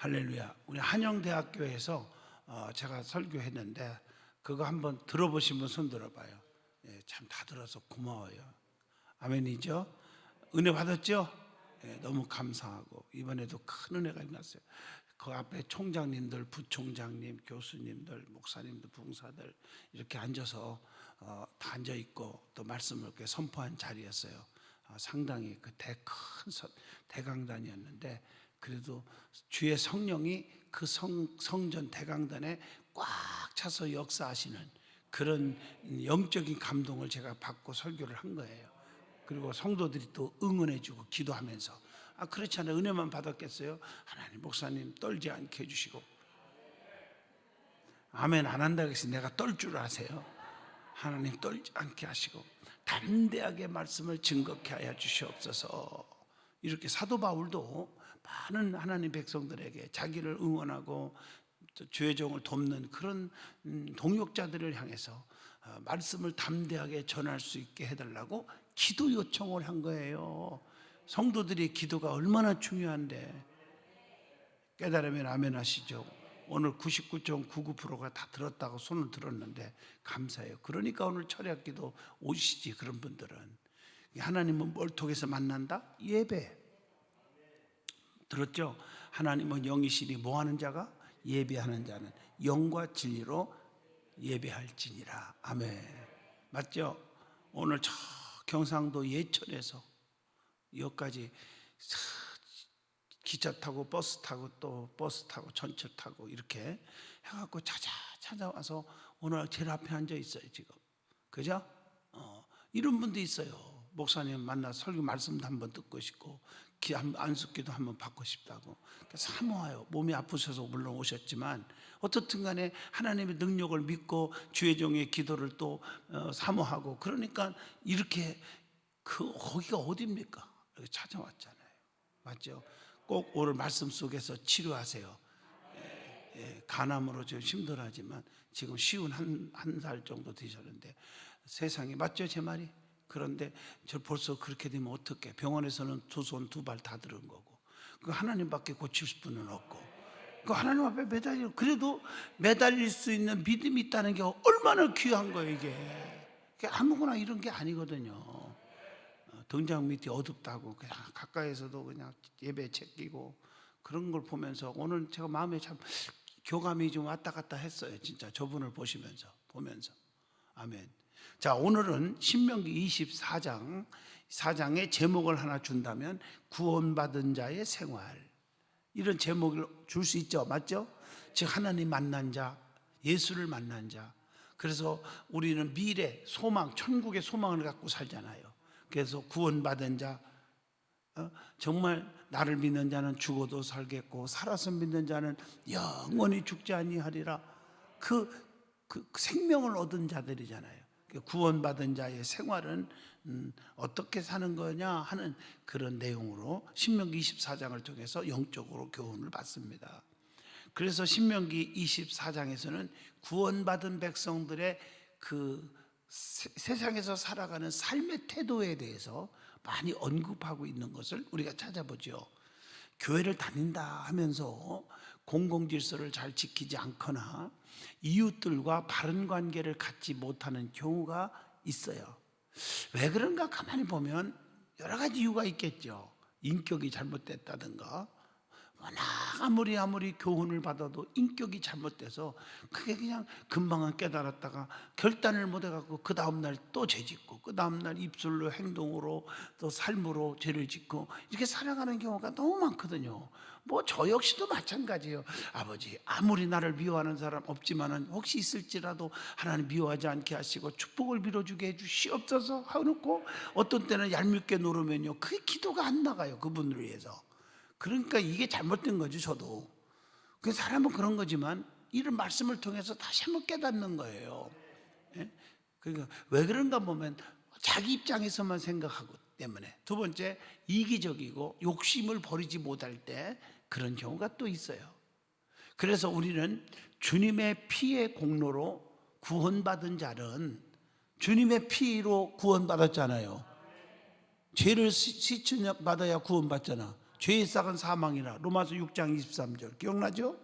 할렐루야. 우리 한영대학교에서 제가 설교했는데 그거 한번 들어보신 분 손 들어봐요. 예, 참 다 들어서 고마워요. 아멘이죠? 은혜 받았죠? 예, 너무 감사하고 이번에도 큰 은혜가 임났어요. 그 앞에 총장님들, 부총장님, 교수님들, 목사님들, 부흥사들 이렇게 앉아서 다 앉아 있고 또 말씀을 이렇게 선포한 자리였어요. 상당히 그 큰 대강단이었는데 그래도 주의 성령이 그 성전 대강단에 꽉 차서 역사하시는 그런 영적인 감동을 제가 받고 설교를 한 거예요. 그리고 성도들이 또 응원해주고 기도하면서 그렇지 않아요? 은혜만 받았겠어요? 하나님 목사님 떨지 않게 해주시고 아멘 안 한다고 해서 내가 떨 줄 아세요? 하나님 떨지 않게 하시고 담대하게 말씀을 증거케 하여 주시옵소서. 이렇게 사도 바울도 많은 하나님 백성들에게 자기를 응원하고 주의 종을 돕는 그런 동역자들을 향해서 말씀을 담대하게 전할 수 있게 해달라고 기도 요청을 한 거예요. 성도들의 기도가 얼마나 중요한데 깨달으면 아멘 하시죠. 오늘 99.99%가 다 들었다고 손을 들었는데 감사해요. 그러니까 오늘 철야기도 오시지. 그런 분들은 하나님은 뭘 통해서 만난다? 예배. 들었죠? 하나님은 영이시니 뭐하는 자가? 예배하는 자는 영과 진리로 예배할지니라. 아멘. 맞죠? 오늘 저 경상도 예천에서 여기까지 기차 타고 버스 타고 또 버스 타고 전철 타고 이렇게 해갖고 찾아와서 오늘 제일 앞에 앉아 있어요 지금. 그죠? 이런 분도 있어요. 목사님 만나 설교 말씀도 한번 듣고 싶고 안수기도 한번 받고 싶다고 사모해요. 몸이 아프셔서 물론 오셨지만 어떻든 간에 하나님의 능력을 믿고 주의 종의 기도를 또 사모하고 그러니까 이렇게 거기가 어디입니까? 여기 찾아왔잖아요. 맞죠? 꼭 오늘 말씀 속에서 치료하세요. 간암으로 좀 힘들하지만 지금 쉬운 한 살 정도 되셨는데 세상에 맞죠 제 말이? 그런데 저 벌써 그렇게 되면 어떡해? 병원에서는 두 손 두 발 다 들은 거고 그 하나님밖에 고칠 분은 없고 그 하나님 앞에 그래도 매달릴 수 있는 믿음이 있다는 게 얼마나 귀한 거예요. 이게 아무거나 이런 게 아니거든요. 등장 밑이 어둡다고 그냥 가까이에서도 그냥 예배 챙기고 그런 걸 보면서 오늘 제가 마음에 참 교감이 좀 왔다 갔다 했어요. 진짜 저분을 보면서 아멘. 자, 오늘은 신명기 24장의 제목을 하나 준다면 구원받은 자의 생활, 이런 제목을 줄 수 있죠. 맞죠? 즉 하나님 만난 자, 예수를 만난 자. 그래서 우리는 미래 소망, 천국의 소망을 갖고 살잖아요. 그래서 구원받은 자, 정말 나를 믿는 자는 죽어도 살겠고 살아서 믿는 자는 영원히 죽지 아니하리라. 그 생명을 얻은 자들이잖아요. 구원받은 자의 생활은 어떻게 사는 거냐 하는 그런 내용으로 신명기 24장을 통해서 영적으로 교훈을 받습니다. 그래서 신명기 24장에서는 구원받은 백성들의 그 세상에서 살아가는 삶의 태도에 대해서 많이 언급하고 있는 것을 우리가 찾아보죠. 교회를 다닌다 하면서 공공질서를 잘 지키지 않거나 이웃들과 바른 관계를 갖지 못하는 경우가 있어요. 왜 그런가 가만히 보면 여러 가지 이유가 있겠죠. 인격이 잘못됐다든가 워낙 아무리 교훈을 받아도 인격이 잘못돼서 그게 그냥 금방 깨달았다가 결단을 못 해갖고 그 다음날 또 죄짓고 그 다음날 입술로 행동으로 또 삶으로 죄를 짓고 이렇게 살아가는 경우가 너무 많거든요. 뭐 저 역시도 마찬가지예요. 아버지 아무리 나를 미워하는 사람 없지만은 혹시 있을지라도 하나님 미워하지 않게 하시고 축복을 빌어주게 해주시옵소서 하놓고 어떤 때는 얄밉게 노르면요 그게 기도가 안 나가요. 그분을 위해서. 그러니까 이게 잘못된 거죠. 저도 그 사람은 그런 거지만 이런 말씀을 통해서 다시 한번 깨닫는 거예요. 그러니까 왜 그런가 보면 자기 입장에서만 생각하고 때문에. 두 번째, 이기적이고 욕심을 버리지 못할 때 그런 경우가 또 있어요. 그래서 우리는 주님의 피의 공로로 구원받은 자는 주님의 피로 구원받았잖아요. 죄를 씻으 받아야 구원받잖아. 죄의 싹은 사망이라. 로마서 6장 23절 기억나죠?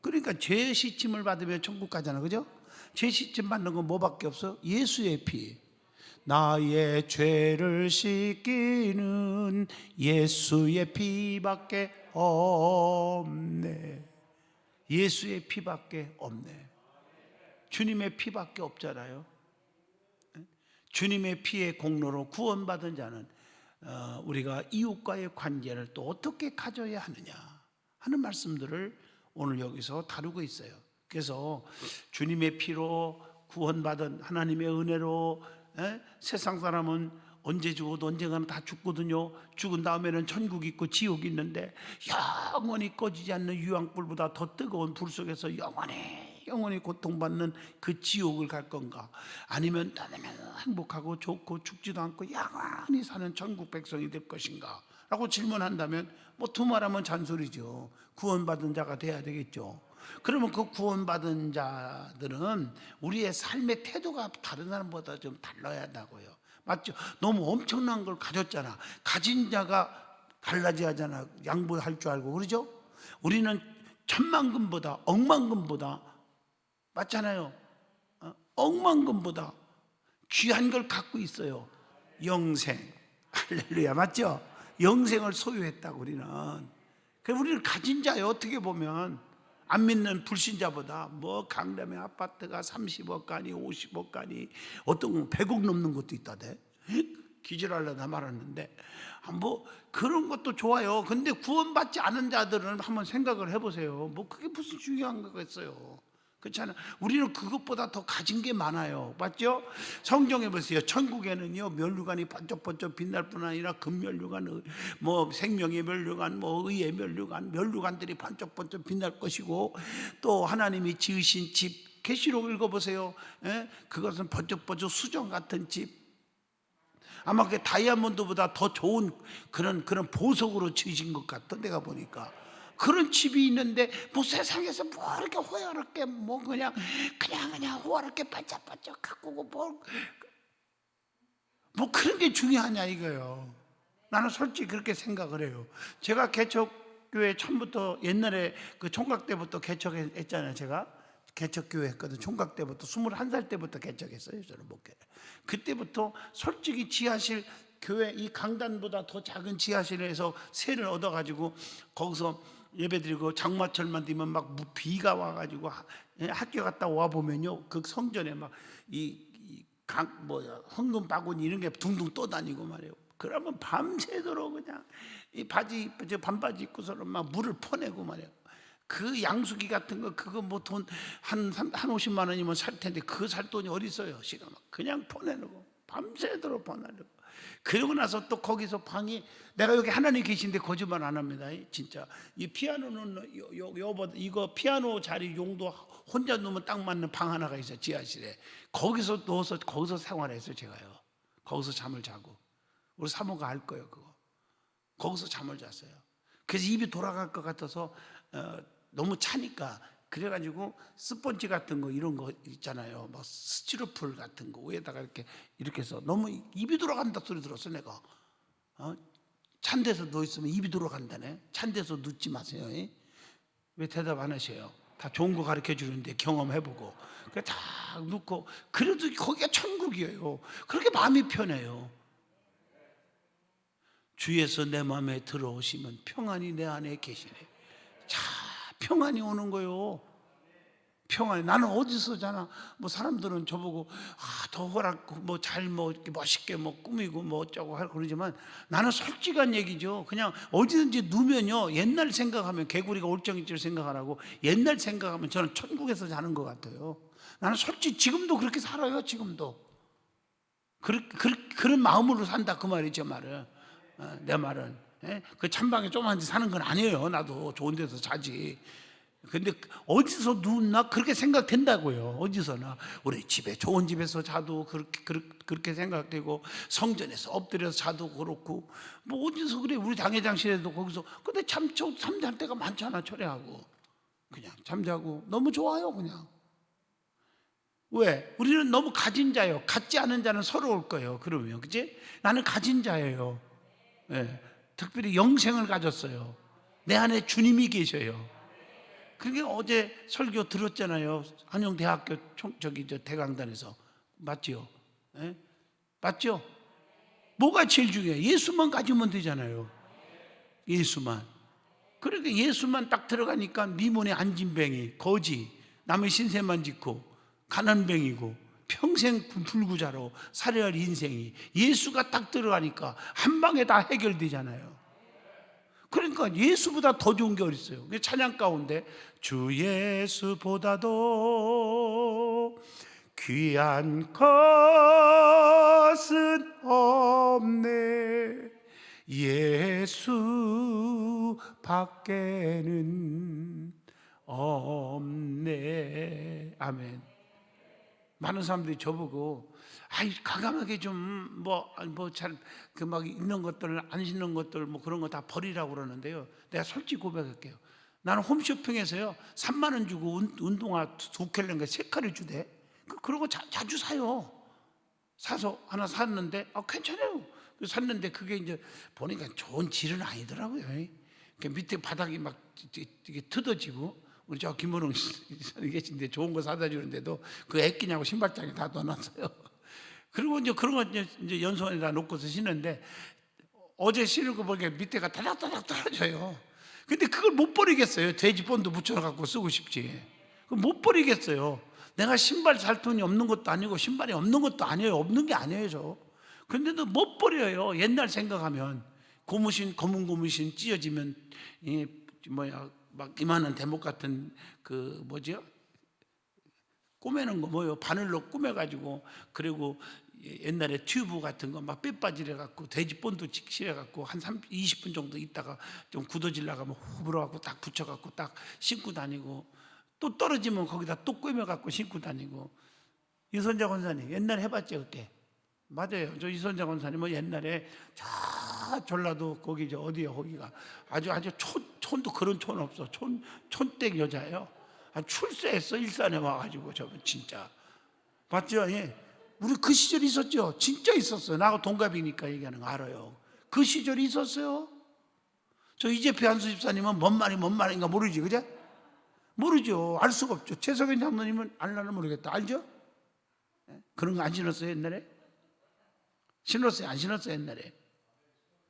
그러니까 죄 씻임을 받으면 천국 가잖아, 그죠? 죄 씻임 받는 건 뭐밖에 없어? 예수의 피. 나의 죄를 씻기는 예수의 피밖에 없네. 예수의 피밖에 없네. 주님의 피밖에 없잖아요. 주님의 피의 공로로 구원받은 자는 우리가 이웃과의 관계를 또 어떻게 가져야 하느냐 하는 말씀들을 오늘 여기서 다루고 있어요. 그래서 주님의 피로 구원받은 하나님의 은혜로 세상 사람은 언제 죽어도 언젠가는 다 죽거든요. 죽은 다음에는 천국이 있고 지옥이 있는데 영원히 꺼지지 않는 유황불보다 더 뜨거운 불 속에서 영원히 고통받는 그 지옥을 갈 건가, 아니면 너무 행복하고 좋고 죽지도 않고 영원히 사는 천국 백성이 될 것인가 라고 질문한다면 뭐 두말하면 잔소리죠. 구원받은 자가 돼야 되겠죠. 그러면 그 구원받은 자들은 우리의 삶의 태도가 다른 사람보다 좀 달라야 한다고요. 맞죠? 너무 엄청난 걸 가졌잖아. 가진 자가 달라져야 하잖아. 양보할 줄 알고. 그러죠? 우리는 천만금보다 억만금보다, 맞잖아요. 억만금보다 귀한 걸 갖고 있어요. 영생. 할렐루야. 맞죠? 영생을 소유했다고 우리는. 그럼 우리는 가진 자예요. 어떻게 보면 안 믿는 불신자보다 뭐 강남의 아파트가 30억가니 50억가니 어떤 건 100억 넘는 것도 있다대. 기절하려다 말았는데 뭐 그런 것도 좋아요. 근데 구원받지 않은 자들은 한번 생각을 해보세요. 뭐 그게 무슨 중요한 거겠어요. 그렇잖아요. 우리는 그것보다 더 가진 게 많아요. 맞죠? 성경에 보세요. 천국에는요 면류관이 번쩍번쩍 빛날 뿐 아니라 금면류관, 뭐 생명의 면류관, 뭐 의의 면류관, 면류관들이 번쩍번쩍 빛날 것이고, 또 하나님이 지으신 집, 계시록 읽어보세요. 그것은 번쩍번쩍 수정 같은 집, 아마 그 다이아몬드보다 더 좋은 그런 보석으로 지으신 것 같아. 내가 보니까 그런 집이 있는데 뭐 세상에서 뭐 이렇게 호화롭게 뭐 그냥 호화롭게 반짝반짝 가꾸고 뭐 그런 게 중요하냐 이거예요. 나는 솔직히 그렇게 생각을 해요. 제가 개척교회 처음부터, 옛날에 그 총각 때부터 개척했잖아요. 제가 개척교회 했거든. 총각 때부터 21살 때부터 개척했어요. 저는 목회를. 그때부터 솔직히 지하실, 교회 이 강단보다 더 작은 지하실에서 세를 얻어가지고 거기서 예배드리고, 장마철만 되면 막 비가 와가지고 학교 갔다 와 보면요 그 성전에 막 황금 바구니 이런 게 둥둥 떠다니고 말이에요. 그러면 밤새도록 그냥 이 반바지 입고서는 막 물을 퍼내고 말이에요. 그 양수기 같은 거 그거 뭐 돈 한 50만 원이면 살 텐데 그 살 돈이 어디 있어요. 시간 그냥 퍼내고 밤새도록 퍼내고. 그러고 나서 또 거기서 방이, 내가 여기 하나님 계신데 거짓말 안 합니다. 진짜 이 피아노는 이거 피아노 자리 용도 혼자 놓으면 딱 맞는 방 하나가 있어요. 지하실에. 거기서 넣어서 거기서 생활했어요. 제가요. 거기서 잠을 자고. 우리 사모가 알 거예요. 그거 거기서 잠을 잤어요. 그래서 입이 돌아갈 것 같아서 너무 차니까, 그래가지고 스펀지 같은 거 이런 거 있잖아요. 막 스티로폴 같은 거 위에다가 이렇게 해서, 너무 입이 돌아간다 소리 들었어 내가. 찬 데서 누워 있으면 입이 돌아간다네. 찬 데서 눕지 마세요. 왜 대답 안 하셔요? 다 좋은 거 가르쳐 주는데 경험해보고. 그래 다 눕고, 그래도 거기가 천국이에요. 그렇게 마음이 편해요. 주에서 내 마음에 들어오시면 평안이 내 안에 계시네. 자, 평안이 오는 거요. 평안이. 나는 어디서 자나, 뭐 사람들은 저보고 더 허락 뭐 잘 뭐 이렇게 멋있게 뭐 꾸미고 뭐 어쩌고 할 그러지만, 나는 솔직한 얘기죠. 그냥 어디든지 누면요 옛날 생각하면, 개구리가 올정이줄 생각하라고 옛날 생각하면 저는 천국에서 자는 것 같아요. 나는 솔직히 지금도 그렇게 살아요. 지금도 그런 마음으로 산다 그 말이죠. 말은 내 말은 그 찬방에 조그만 데 사는 건 아니에요. 나도 좋은 데서 자지. 근데 어디서 누웠나 그렇게 생각된다고요. 어디서나 우리 집에 좋은 집에서 자도 그렇게 생각되고, 성전에서 엎드려서 자도 그렇고, 뭐 어디서 그래. 우리 당회장실에도 거기서. 근데 잠잘 때가 많잖아. 철회하고 그냥 잠자고. 너무 좋아요. 그냥. 왜? 우리는 너무 가진 자예요. 갖지 않은 자는 서러울 거예요. 그러면 그치? 나는 가진 자예요. 네. 특별히 영생을 가졌어요. 내 안에 주님이 계셔요. 그러니까 어제 설교 들었잖아요. 한영대학교 대강단에서. 맞지요? 예? 맞죠? 뭐가 제일 중요해요? 예수만 가지면 되잖아요. 예수만. 그러니까 예수만 딱 들어가니까 미문에 안진뱅이, 거지, 남의 신세만 짓고 가난뱅이고 평생 불구자로 살아야 할 인생이 예수가 딱 들어가니까 한 방에 다 해결되잖아요. 그러니까 예수보다 더 좋은 게 어딨어요. 찬양 가운데 주 예수보다도 귀한 것은 없네, 예수 밖에는 없네. 아멘. 많은 사람들이 저보고 아이 가감하게 좀 잘 그 막 있는 것들 안 신는 것들 뭐 그런 거 다 버리라고 그러는데요. 내가 솔직히 고백할게요. 나는 홈쇼핑에서요 3만 원 주고 운동화 2켤레인가 3켤레 주대. 그러고 자주 사요. 사서 하나 샀는데 괜찮아요. 샀는데 그게 이제 보니까 좋은 질은 아니더라고요. 밑에 바닥이 막 이게 뜯어지고, 우리 저 김원웅 계신데 좋은 거 사다 주는데도 그 애끼냐고 신발장에 다 넣어놨어요. 그리고 이제 그런 거 이제 연수원에다 놓고서 신는데 어제 신은 거 보니까 밑에가 다닥다닥 떨어져요. 근데 그걸 못 버리겠어요. 돼지 본드 붙여갖고 쓰고 싶지. 그걸 못 버리겠어요. 내가 신발 살 돈이 없는 것도 아니고 신발이 없는 것도 아니에요. 없는 게 아니에요, 저. 근데도 못 버려요. 옛날 생각하면 검은 고무신 찢어지면 막 이만한 대목 같은 그 뭐죠? 꾸매는 거 뭐요? 바늘로 꾸며가지고, 그리고 옛날에 튜브 같은 거 막 빼빠지려 갖고 돼지 본드 칠해 갖고 한 20분 정도 있다가 좀 굳어질라고 하면 후 불어갖고 딱 붙여갖고 딱 신고 다니고, 또 떨어지면 거기다 또 꾸며갖고 신고 다니고. 이선자 권사님 옛날에 해봤죠 그때? 맞아요. 저 이선자 권사님은 옛날에 저 전라도 거기 어디요 거기가 아주 촌도 그런 촌 없어. 촌댁 여자예요. 출세했어. 일산에 와가지고. 저 진짜 맞죠? 예. 우리 그 시절이 있었죠. 진짜 있었어요. 나하고 동갑이니까 얘기하는 거 알아요. 그 시절이 있었어요. 저 이재표 한수 집사님은 뭔 말인가 모르지, 그죠? 모르죠. 알 수가 없죠. 최석연 장로님은 알라는 모르겠다. 알죠? 그런 거 안 신었어요 옛날에? 신었어요? 안 신었어요 옛날에?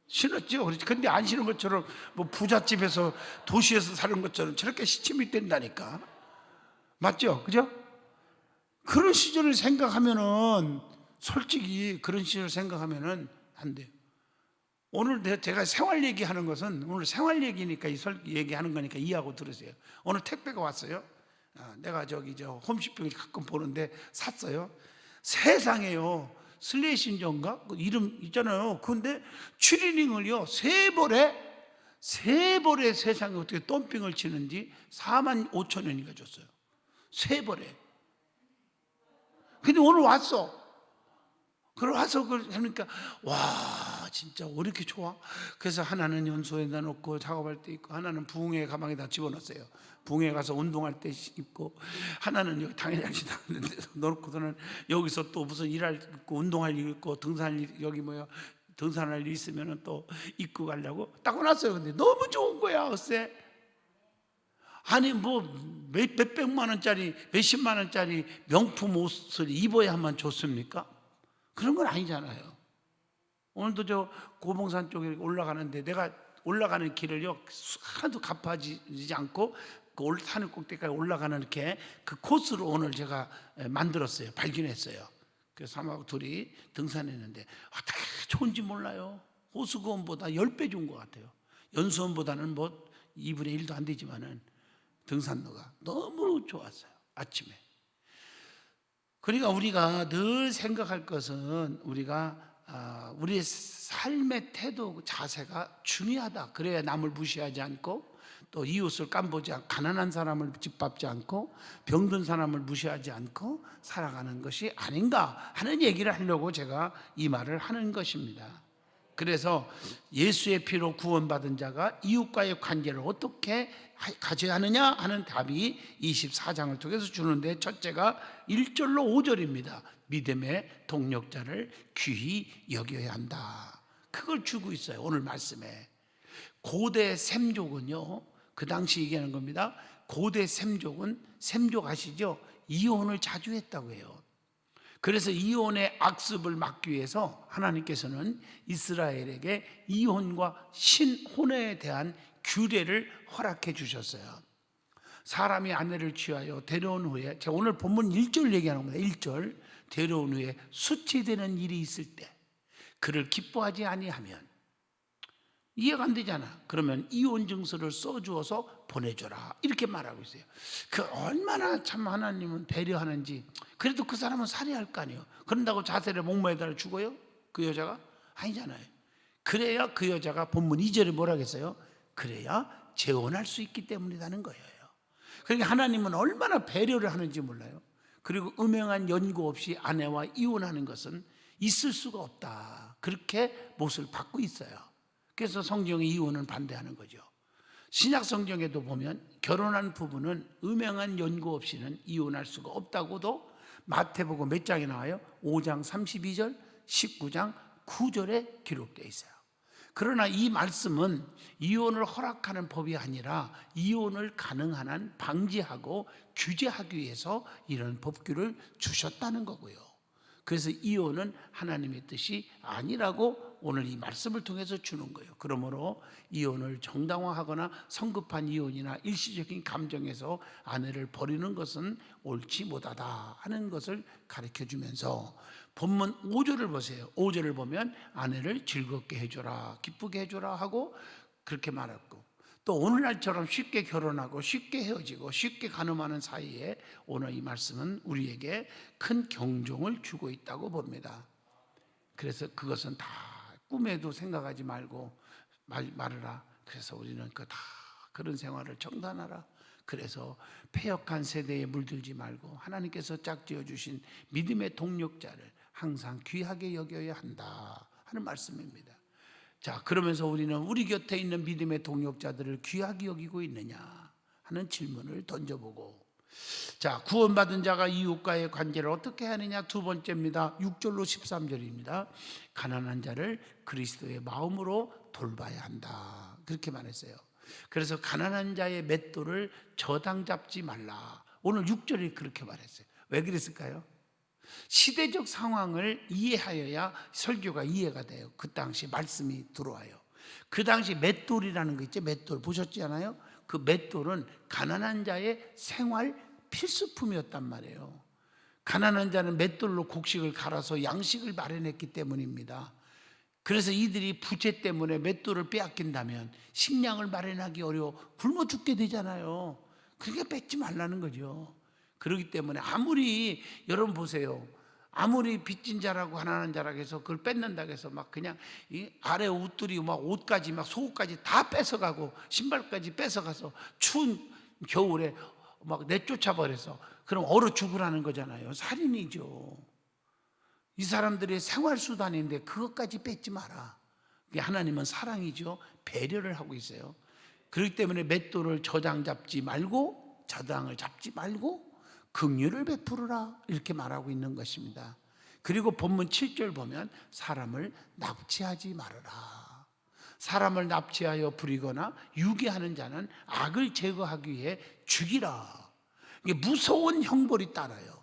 신었죠. 근데 안 신은 것처럼 뭐 부잣집에서 도시에서 사는 것처럼 저렇게 시침이 된다니까. 맞죠? 그죠? 그런 시절을 생각하면은, 솔직히 그런 시절을 생각하면은 안 돼요. 오늘 제가 생활 얘기하는 것은 오늘 생활 얘기니까 얘기하는 거니까 이해하고 들으세요. 오늘 택배가 왔어요. 내가 저 홈쇼핑을 가끔 보는데 샀어요. 세상에요. 슬레이신전가? 그 이름 있잖아요. 근데 추리닝을요, 세 벌에 세상에 어떻게 덤핑을 치는지 45,000원인가 줬어요. 세 벌에. 근데 오늘 왔어. 그러니까 와 진짜 왜 이렇게 좋아? 그래서 하나는 연소에다 놓고 작업할 때 입고, 하나는 부흥회 가방에다 집어넣었어요. 부흥회 가서 운동할 때 입고, 하나는 여기 당회장실 나왔는데 넣고서는 여기서 또 무슨 일할 있고 운동할 일 있고 등산할 일, 여기 등산할 일 있으면 또 입고 가려고 딱 놨어요. 근데 너무 좋은 거야 어세. 아니 몇백만 원짜리 몇십만 원짜리 명품 옷을 입어야만 좋습니까? 그런 건 아니잖아요. 오늘도 저 고봉산 쪽에 올라가는데, 내가 올라가는 길을요 하나도 가파지지 않고 그 산을 꼭대기까지 올라가는 이렇게 그 코스로 오늘 제가 만들었어요. 발견했어요. 그래서 사모하고 둘이 등산했는데 어떻게 좋은지 몰라요. 호수공원보다 10배 좋은 것 같아요. 연수원보다는 2분의 1도 안 되지만은 등산로가 너무 좋았어요. 아침에. 그러니까 우리가 늘 생각할 것은 우리의 삶의 태도, 자세가 중요하다. 그래야 남을 무시하지 않고, 또 이웃을 깜보지 않고, 가난한 사람을 짓밟지 않고, 병든 사람을 무시하지 않고 살아가는 것이 아닌가 하는 얘기를 하려고 제가 이 말을 하는 것입니다. 그래서 예수의 피로 구원받은 자가 이웃과의 관계를 어떻게 가져야 하느냐 하는 답이 24장을 통해서 주는데, 첫째가 1절로 5절입니다. 믿음의 동력자를 귀히 여겨야 한다. 그걸 주고 있어요 오늘 말씀에. 고대 셈족은요, 그 당시 얘기하는 겁니다. 고대 셈족은, 셈족 아시죠? 이혼을 자주 했다고 해요. 그래서 이혼의 악습을 막기 위해서 하나님께서는 이스라엘에게 이혼과 신혼에 대한 규례를 허락해 주셨어요. 사람이 아내를 취하여 데려온 후에, 제가 오늘 본문 1절 얘기하는 겁니다. 1절, 데려온 후에 수치되는 일이 있을 때 그를 기뻐하지 아니하면, 이해가 안 되잖아. 그러면 이혼 증서를 써주어서 보내줘라, 이렇게 말하고 있어요. 그 얼마나 참 하나님은 배려하는지. 그래도 그 사람은 살해할 거 아니에요. 그런다고 자살에 목매달아 죽어요? 그 여자가? 아니잖아요. 그래야 그 여자가 본문 2절에 뭐라 했어요? 그래야 재혼할 수 있기 때문이라는 거예요. 그러니까 하나님은 얼마나 배려를 하는지 몰라요. 그리고 음행한 연고 없이 아내와 이혼하는 것은 있을 수가 없다, 그렇게 못을 받고 있어요. 그래서 성경의 이혼은 반대하는 거죠. 신약 성경에도 보면 결혼한 부부는 음행한 연고 없이는 이혼할 수가 없다고도 마태복음 몇 장에 나와요? 5장 32절, 19장 9절에 기록되어 있어요. 그러나 이 말씀은 이혼을 허락하는 법이 아니라 이혼을 가능한 한 방지하고 규제하기 위해서 이런 법규를 주셨다는 거고요. 그래서 이혼은 하나님의 뜻이 아니라고 오늘 이 말씀을 통해서 주는 거예요. 그러므로 이혼을 정당화하거나 성급한 이혼이나 일시적인 감정에서 아내를 버리는 것은 옳지 못하다 하는 것을 가르쳐 주면서, 본문 5절을 보세요. 5절을 보면 아내를 즐겁게 해줘라, 기쁘게 해줘라 하고 그렇게 말했고, 또 오늘날처럼 쉽게 결혼하고 쉽게 헤어지고 쉽게 가늠하는 사이에 오늘 이 말씀은 우리에게 큰 경종을 주고 있다고 봅니다. 그래서 그것은 다 꿈에도 생각하지 말고 말으라. 그래서 우리는 다 그런 생활을 정단하라. 그래서 패역한 세대에 물들지 말고 하나님께서 짝지어 주신 믿음의 동력자를 항상 귀하게 여겨야 한다 하는 말씀입니다. 자, 그러면서 우리는 우리 곁에 있는 믿음의 동력자들을 귀하게 여기고 있느냐 하는 질문을 던져보고, 자, 구원받은 자가 이웃과의 관계를 어떻게 하느냐, 두 번째입니다. 6절로 13절입니다. 가난한 자를 그리스도의 마음으로 돌봐야 한다, 그렇게 말했어요. 그래서 가난한 자의 맷돌을 저당 잡지 말라. 오늘 6절에 그렇게 말했어요. 왜 그랬을까요? 시대적 상황을 이해하여야 설교가 이해가 돼요. 그 당시 말씀이 들어와요. 그 당시 맷돌이라는 거 있죠. 맷돌 보셨잖아요. 그 맷돌은 가난한 자의 생활 필수품이었단 말이에요. 가난한 자는 맷돌로 곡식을 갈아서 양식을 마련했기 때문입니다. 그래서 이들이 부채 때문에 맷돌을 빼앗긴다면 식량을 마련하기 어려워 굶어 죽게 되잖아요. 그러니까 뺏지 말라는 거죠. 그렇기 때문에 아무리, 여러분 보세요, 아무리 빚진 자라고 가난한 자라고 해서 그걸 뺏는다고 해서 막 그냥 이 아래 옷들이 막 옷까지 막 속옷까지 다 뺏어가고 신발까지 뺏어가서 추운 겨울에 막 내쫓아 버려서 그럼 얼어 죽으라는 거잖아요. 살인이죠. 이 사람들의 생활수단인데 그것까지 뺏지 마라. 하나님은 사랑이죠. 배려를 하고 있어요. 그렇기 때문에 맷돌을 저당 잡지 말고, 저당을 잡지 말고 긍휼을 베푸르라, 이렇게 말하고 있는 것입니다. 그리고 본문 7절 보면 사람을 납치하지 말아라. 사람을 납치하여 부리거나 유괴하는 자는 악을 제거하기 위해 죽이라. 이게 무서운 형벌이 따라요.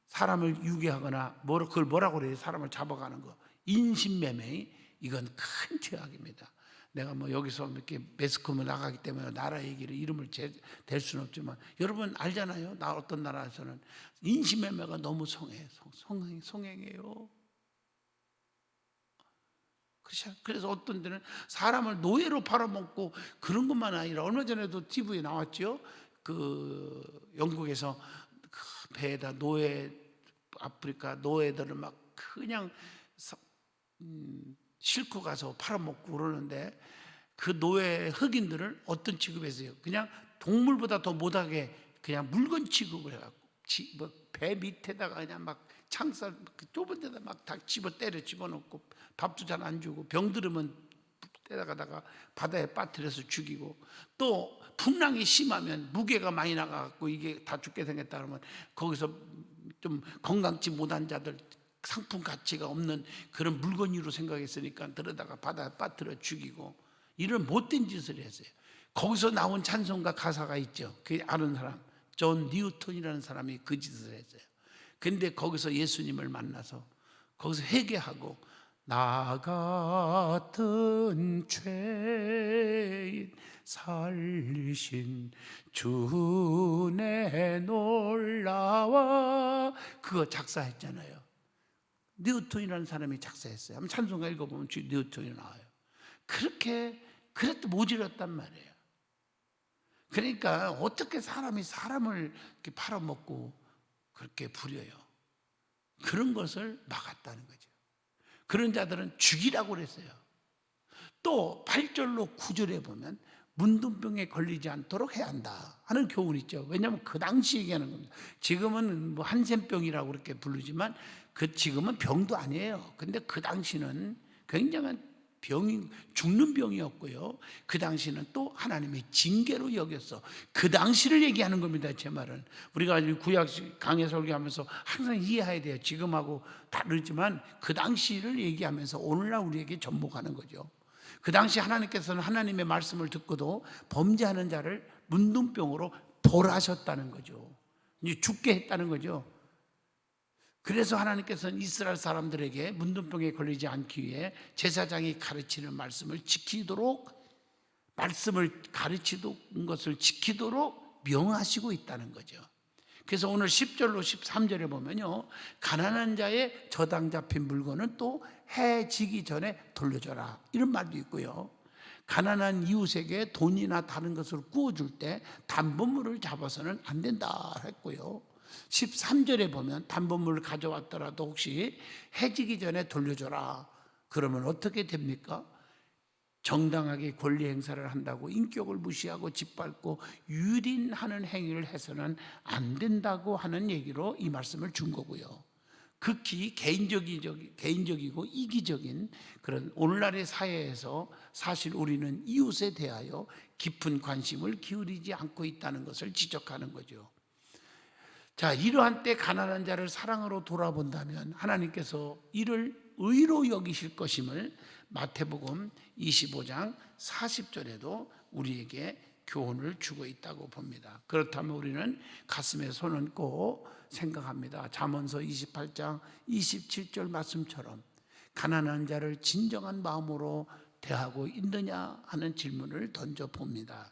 사람을 유괴하거나 그걸 뭐라고 그래요? 사람을 잡아가는 거, 인신매매, 이건 큰 죄악입니다. 내가 뭐 여기서 이렇게 매스컴을 나가기 때문에 나라 얘기를 이름을 댈 수는 없지만 여러분 알잖아요. 어떤 나라에서는 인신매매가 너무 성행해요. 그래서 어떤 데는 사람을 노예로 팔아먹고, 그런 것만 아니라 얼마 전에도 TV에 나왔죠. 그 영국에서 그 배에다 아프리카 노예들을 막 그냥 싣고 가서 팔아먹고 그러는데, 그 노예 흑인들은 어떤 취급했어요? 그냥 동물보다 더 못하게 그냥 물건 취급을 해갖고 배 밑에다가 그냥 막 창살 좁은 데다 막 다 때려 집어넣고 밥도 잘 안 주고, 병들으면 때다가다가 바다에 빠뜨려서 죽이고, 또 풍랑이 심하면 무게가 많이 나가갖고 이게 다 죽게 생겼다 그러면 거기서 좀 건강치 못한 자들, 상품 가치가 없는 그런 물건으로 생각했으니까 들여다가 바다에 빠뜨려 죽이고, 이런 못된 짓을 했어요. 거기서 나온 찬송가 가사가 있죠. 그 아는 사람, 존 뉴턴이라는 사람이 그 짓을 했어요. 근데 거기서 예수님을 만나서 거기서 회개하고 나 같은 죄인 살리신 주내 놀라와, 그거 작사했잖아요. 뉴턴이라는 사람이 작사했어요. 한번 찬송가 읽어보면 뉴턴이 나와요. 그래도 모질렀단 말이에요. 그러니까 어떻게 사람이 사람을 이렇게 팔아먹고 그렇게 부려요. 그런 것을 막았다는 거죠. 그런 자들은 죽이라고 그랬어요. 또 8절로 9절에 보면 문둥병에 걸리지 않도록 해야 한다 하는 교훈이 있죠. 왜냐하면 그 당시 얘기하는 겁니다. 지금은 뭐 한센병이라고 그렇게 부르지만 지금은 병도 아니에요. 근데 그 당시는 굉장한 병이, 죽는 병이었고요. 그 당시는 또 하나님의 징계로 여겼어. 그 당시를 얘기하는 겁니다. 제 말은 우리가 구약 강해 설교하면서 항상 이해해야 돼요. 지금하고 다르지만 그 당시를 얘기하면서 오늘날 우리에게 접목하는 거죠. 그 당시 하나님께서는 하나님의 말씀을 듣고도 범죄하는 자를 문둥병으로 벌하셨다는 거죠. 이제 죽게 했다는 거죠. 그래서 하나님께서는 이스라엘 사람들에게 문둥병에 걸리지 않기 위해 제사장이 가르치는 말씀을 지키도록, 말씀을 가르치는 것을 지키도록 명하시고 있다는 거죠. 그래서 오늘 10절로 13절에 보면요, 가난한 자의 저당 잡힌 물건은 또 해 지기 전에 돌려줘라, 이런 말도 있고요. 가난한 이웃에게 돈이나 다른 것을 구워줄 때 담보물을 잡아서는 안 된다 했고요. 13절에 보면 담보물을 가져왔더라도 혹시 해지기 전에 돌려줘라. 그러면 어떻게 됩니까? 정당하게 권리 행사를 한다고 인격을 무시하고 짓밟고 유린하는 행위를 해서는 안 된다고 하는 얘기로 이 말씀을 준 거고요. 극히 개인적이고 이기적인 그런 오늘날의 사회에서 사실 우리는 이웃에 대하여 깊은 관심을 기울이지 않고 있다는 것을 지적하는 거죠. 자, 이러한 때 가난한 자를 사랑으로 돌아본다면 하나님께서 이를 의로 여기실 것임을 마태복음 25장 40절에도 우리에게 교훈을 주고 있다고 봅니다. 그렇다면 우리는 가슴에 손 얹고 생각합니다. 잠언서 28장 27절 말씀처럼 가난한 자를 진정한 마음으로 대하고 있느냐 하는 질문을 던져봅니다.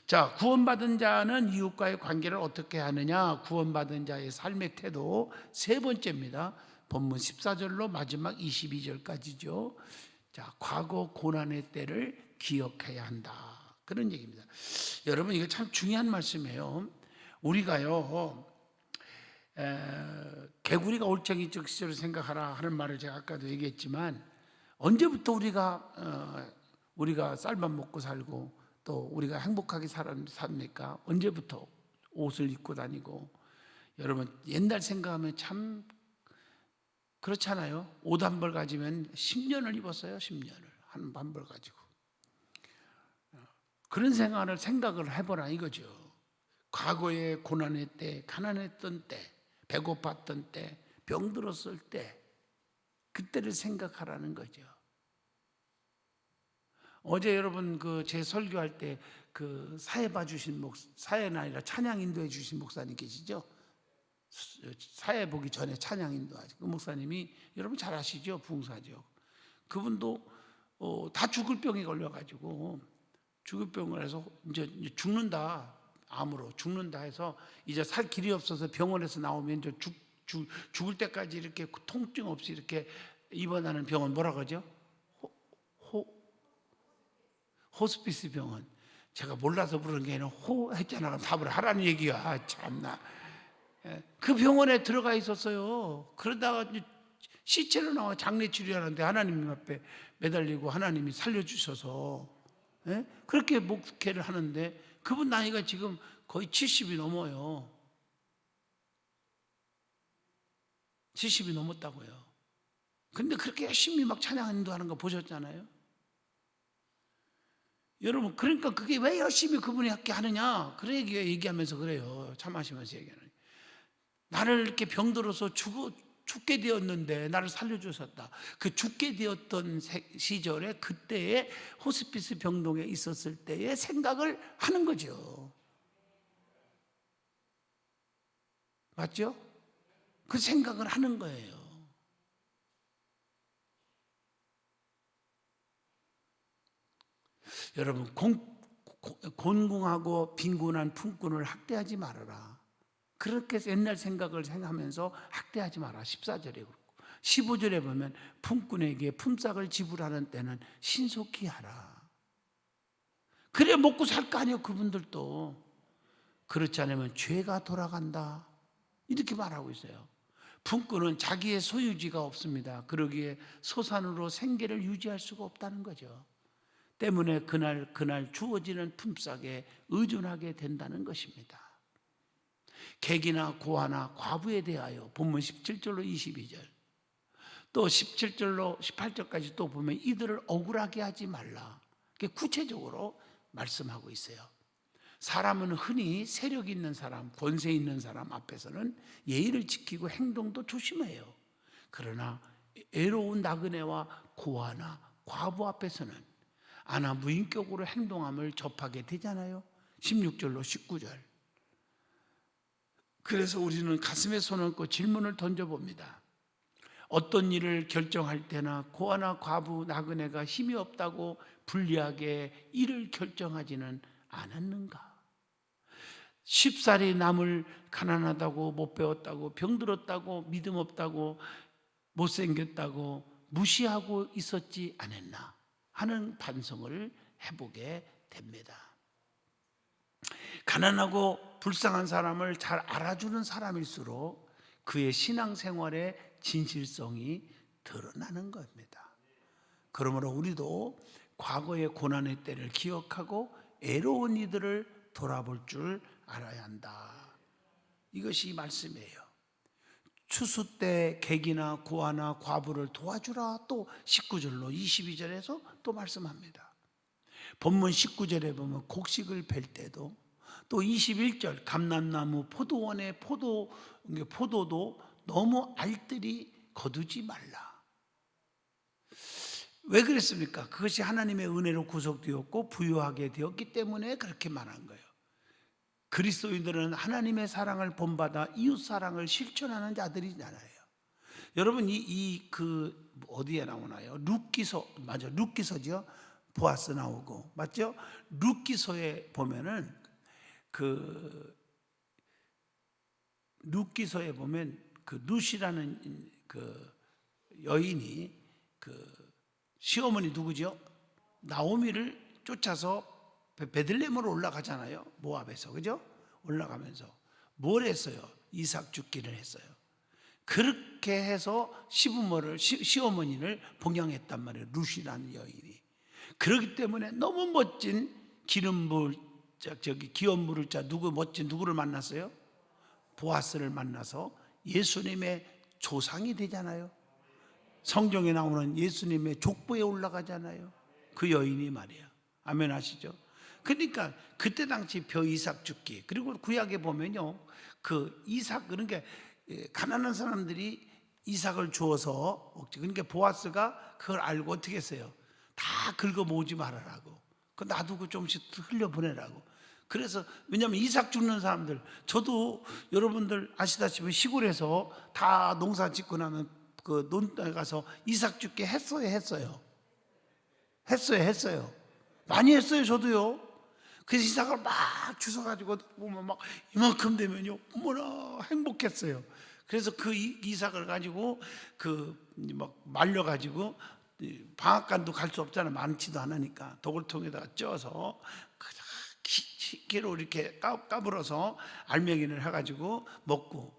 자, 구원받은 자는 이웃과의 관계를 어떻게 하느냐? 구원받은 자의 삶의 태도 세 번째입니다. 본문 14절로 마지막 22절까지죠. 자, 과거 고난의 때를 기억해야 한다, 그런 얘기입니다. 여러분, 이거 참 중요한 말씀이에요. 우리가요, 개구리가 올챙이 적 시절을 생각하라 하는 말을 제가 아까도 얘기했지만, 언제부터 우리가 쌀밥 먹고 살고 또 우리가 행복하게 삽니까? 언제부터 옷을 입고 다니고? 여러분, 옛날 생각하면 참 그렇잖아요. 옷 한 벌 가지면 10년을 입었어요. 10년을 한 벌 가지고. 그런 생각을 해보라 이거죠. 과거의 고난의 때, 가난했던 때, 배고팠던 때, 병들었을 때, 그때를 생각하라는 거죠. 어제 여러분 제 설교할 때 사회 봐주신 사회는 아니라 찬양 인도해 주신 목사님 계시죠? 사회 보기 전에 찬양 인도하죠. 그 목사님이 여러분 잘 아시죠? 부흥사죠. 그분도 다 죽을 병에 걸려가지고 죽을 병을 해서 이제 죽는다, 암으로 죽는다 해서 이제 살 길이 없어서 병원에서 나오면 이제 죽을 때까지 이렇게 통증 없이 이렇게 입원하는 병원 뭐라고 하죠? 호스피스 병원. 제가 몰라서 부르는 게 아니라 했잖아. 답을 하라는 얘기야. 참나. 그 병원에 들어가 있었어요. 그러다가 시체로 나와 장례 치료하는데 하나님 앞에 매달리고 하나님이 살려주셔서 그렇게 목회를 하는데, 그분 나이가 지금 거의 70이 넘어요. 70이 넘었다고요. 근데 그렇게 열심히 막 찬양 인도하는 거 보셨잖아요. 여러분, 그러니까 그게 왜 열심히 그분이 함께 하느냐, 그런 얘기하면서 그래요. 참하시면서 얘기하는. 나를 이렇게 병들어서 죽게 되었는데 나를 살려주셨다. 그 죽게 되었던 시절에 그때에 호스피스 병동에 있었을 때의 생각을 하는 거죠. 맞죠? 그 생각을 하는 거예요. 여러분, 곤궁하고 빈곤한 품꾼을 학대하지 말아라. 그렇게 옛날 생각을 생각하면서 학대하지 마라. 14절에 그렇고 15절에 보면 품꾼에게 품삯을 지불하는 때는 신속히 하라. 그래 먹고 살 거 아니에요. 그분들도. 그렇지 않으면 죄가 돌아간다, 이렇게 말하고 있어요. 품꾼은 자기의 소유지가 없습니다. 그러기에 소산으로 생계를 유지할 수가 없다는 거죠. 때문에 그날 주어지는 품삯에 의존하게 된다는 것입니다. 객이나 고아나 과부에 대하여 본문 17절로 22절, 또 17절로 18절까지 또 보면 이들을 억울하게 하지 말라, 구체적으로 말씀하고 있어요. 사람은 흔히 세력 있는 사람, 권세 있는 사람 앞에서는 예의를 지키고 행동도 조심해요. 그러나 애로운 나그네와 고아나 과부 앞에서는 무인격으로 행동함을 접하게 되잖아요. 16절로 19절. 그래서 우리는 가슴에 손을 얹고 질문을 던져봅니다. 어떤 일을 결정할 때나 고아나 과부 나그네가 힘이 없다고 불리하게 일을 결정하지는 않았는가? 쉽사리 남을 가난하다고, 못 배웠다고, 병들었다고, 믿음 없다고, 못생겼다고 무시하고 있었지 않았나 하는 반성을 해보게 됩니다. 가난하고 불쌍한 사람을 잘 알아주는 사람일수록 그의 신앙생활의 진실성이 드러나는 겁니다. 그러므로 우리도 과거의 고난의 때를 기억하고 애로운 이들을 돌아볼 줄 알아야 한다. 이것이 말씀이에요. 추수 때 객이나 고아나 과부를 도와주라. 또 19절로 22절에서 또 말씀합니다. 본문 19절에 보면 곡식을 벨 때도, 또 21절 감람나무 포도원의 포도도 너무 알뜰히 거두지 말라. 왜 그랬습니까? 그것이 하나님의 은혜로 구속되었고 부유하게 되었기 때문에 그렇게 말한 거예요. 그리스도인들은 하나님의 사랑을 본받아 이웃 사랑을 실천하는 자들이잖아요. 여러분 어디에 나오나요? 룻기서죠. 보아스 나오고, 맞죠? 룻기서에 보면은 룻기서에 보면 룻이라는 여인이 시어머니 누구죠? 나오미를 쫓아서 베들레헴으로 올라가잖아요. 모압에서, 그죠? 올라가면서 뭘 했어요? 이삭 죽기를 했어요. 그렇게 해서 시어머니를 봉양했단 말이에요. 룻이라는 여인이. 그렇기 때문에 너무 멋진 기름 부을 기업 물을 자 누구를 만났어요? 보아스를 만나서 예수님의 조상이 되잖아요. 성경에 나오는 예수님의 족보에 올라가잖아요. 그 여인이 말이야. 아멘 하시죠? 그러니까 그때 당시 벼 이삭 죽기, 그리고 구약에 보면요, 이삭, 그러니까 가난한 사람들이 이삭을 주어서, 그러니까 보아스가 그걸 알고 어떻게 했어요? 다 긁어 모으지 말아라고, 놔두고 조금씩 흘려보내라고. 그래서 왜냐하면 이삭 죽는 사람들, 저도 여러분들 아시다시피 시골에서 다 농사 짓고 나면 논에 가서 이삭 죽게 했어요. 많이 했어요, 저도요. 그래서 이삭을 막 주워가지고 보면 막 이만큼 되면요, 어머나 행복했어요. 그래서 그 이삭을 가지고 막 말려가지고, 방앗간도 갈 수 없잖아요. 많지도 않으니까 도굴통에다가 쪄서 기로 이렇게 까불어서 알맹이를 해가지고 먹고,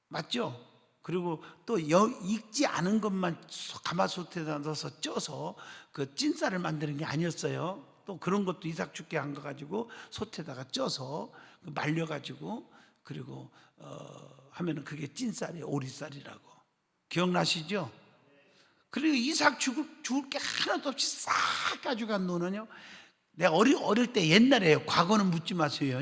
맞죠? 그리고 또 익지 않은 것만 가마솥에다 넣어서 쪄서 찐쌀을 만드는 게 아니었어요. 또 그런 것도 이삭 죽게 한 거 가지고 솥에다가 쪄서 말려가지고, 그리고 하면은 그게 찐쌀이에요. 오리쌀이라고. 기억나시죠? 그리고 이삭 죽을 게 하나도 없이 싹 가져간 노는요, 내가 어릴 때 옛날에 과거는 묻지 마세요.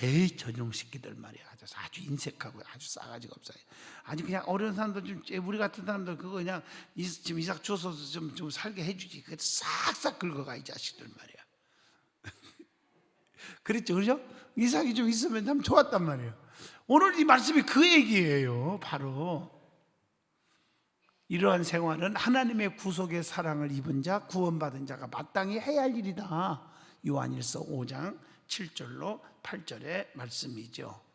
에이 저놈 새끼들 말이야. 아주 인색하고 아주 싸가지가 없어요. 아주 그냥 어려운 사람들 좀 우리 같은 사람들 그거 그냥 지금 이삭 줘서 좀 살게 해주지. 그게 싹싹 긁어가 이 자식들 말이야. 그랬죠, 그죠? 이삭이 좀 있으면 참 좋았단 말이에요. 오늘 이 말씀이 그 얘기예요. 바로 이러한 생활은 하나님의 구속의 사랑을 입은 자, 구원받은 자가 마땅히 해야 할 일이다. 요한일서 5장 7절로 8절의 말씀이죠.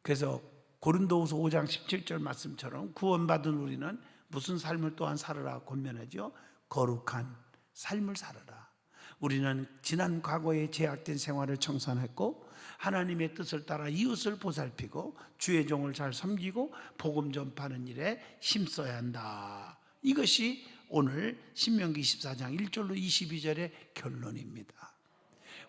그래서 고린도후서 5장 17절 말씀처럼 구원받은 우리는 무슨 삶을 또한 살아라 권면하죠. 거룩한 삶을 살아라. 우리는 지난 과거의 제약된 생활을 청산했고 하나님의 뜻을 따라 이웃을 보살피고 주의 종을 잘 섬기고 복음 전파하는 일에 힘써야 한다. 이것이 오늘 신명기 24장 1절로 22절의 결론입니다.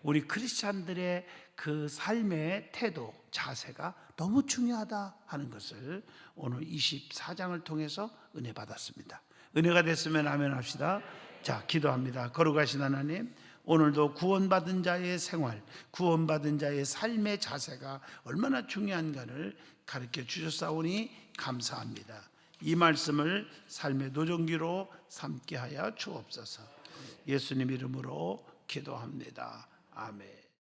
우리 크리스찬들의 그 삶의 태도, 자세가 너무 중요하다 하는 것을 오늘 24장을 통해서 은혜 받았습니다. 은혜가 됐으면 아멘 합시다. 자, 기도합니다. 거룩하신 하나님, 오늘도 구원받은 자의 생활, 구원받은 자의 삶의 자세가 얼마나 중요한가를 가르쳐 주셨사오니 감사합니다. 이 말씀을 삶의 노정기로 삼게 하여 주옵소서. 예수님 이름으로 기도합니다. 아멘.